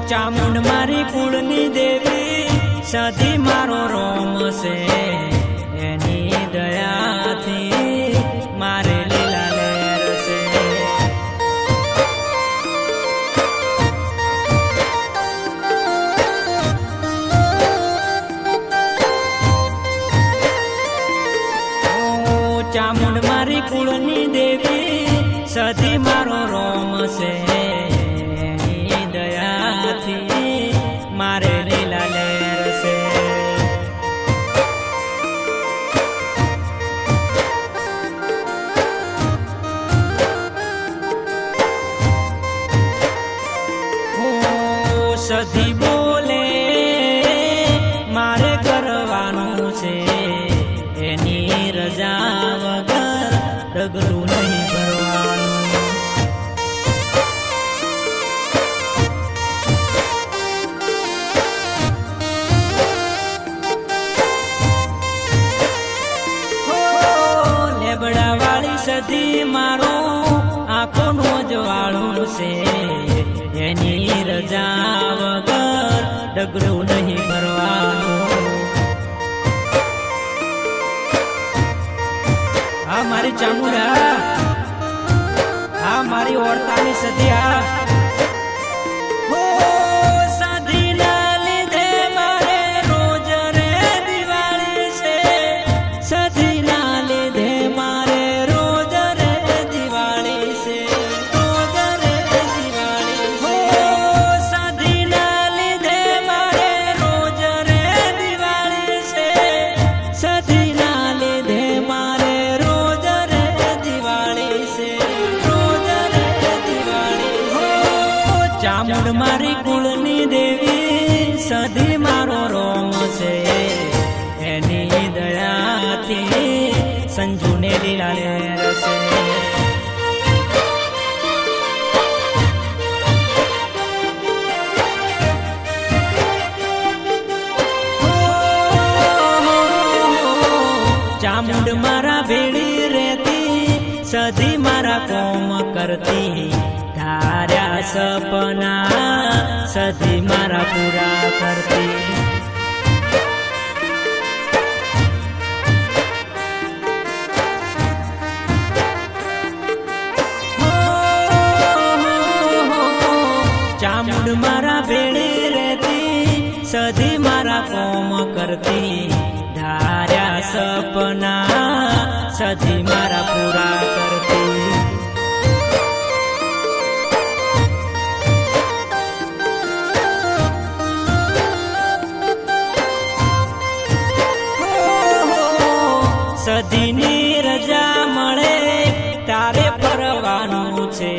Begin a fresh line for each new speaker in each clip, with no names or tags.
ચામુંડ મારી કુળની દેવી સધી મારો રોમ છે એની દયાથી મારે લીલા લહેર છે ચામુંડ મારી કુળની દેવી સધી મારો રોમ છે એની દયાથી મારે લીલા લહેર છે સધી બોલે મારે કરવાનું છે એની રજા વગર ડગલું નહીં ભરવાનું લેબડા વાળી સધી મારો આંખોનું જવાળું છે એની રજા વગર ડગલું નહીં ભરવાનું આ મારી ચામુંડા આ મારી ઓરતાની સધી આ સધીના લીધે મારે રોજ રે દિવાળી છે સધીના લીધે મારે રોજ રે દિવાળી છે રોજ રે દિવાળી સધીના લીધે મારે રોજ રે દિવાળી છે સધીના લીધે મારે ચામુંડ મારી કુળની દેવી સધી મારો રોમ છે એની દયાથી સંજુને લીલા લહેર છે ચામુંડ મારા ભેળી રહેતી સધી મારા કોમ કરતી ધાર્યા સપના સધી મારા પૂરા કરતી ચામુંડ મારા ભેળી રહેતી સધી મારા કોમ કરતી ધાર્યા સપના સધી મારા પૂરા કરતી સધીની રજા મળે તારે ફરવાનું છે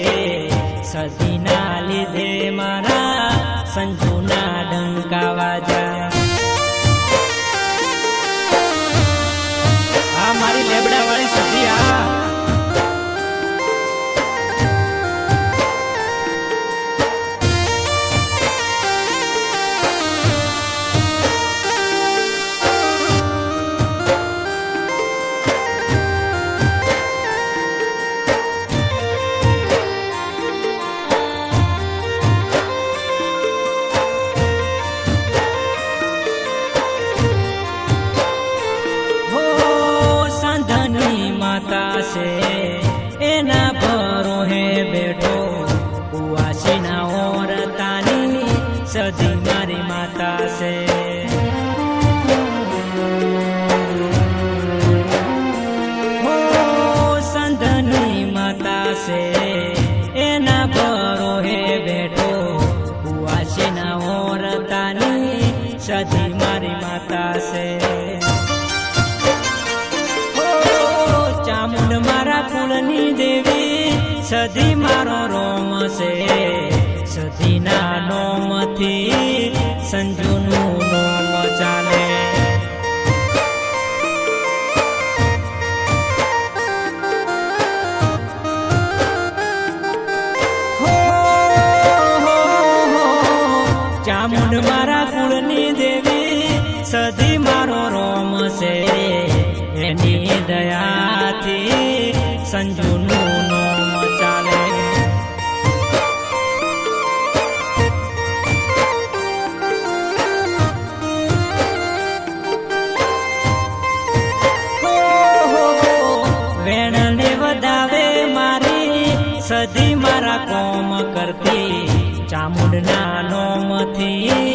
સધીના લીધે મારા સંજુના ડંકા વાજા આ મારી લેબડા વાળી સધી આ એના ભરોહે બેઠો કુવાસીના ઓરતાની સધી મારી માતા છે સંધની માતા છે એના ભરોહે બેઠો કુવાસીના ઓરતાની સધી મારી માતા છે ચામુંડ મારા કુળની દેવી સધી મારો રોમ છે સધીના નોમથી સંજુનું નોમ ચાલે ચામુંડ મારા કુળની દેવી સધી મારો રોમ છે એની દયાથી સંજુનું નોમ ચાલે કરતી ચામુંડના નોમથી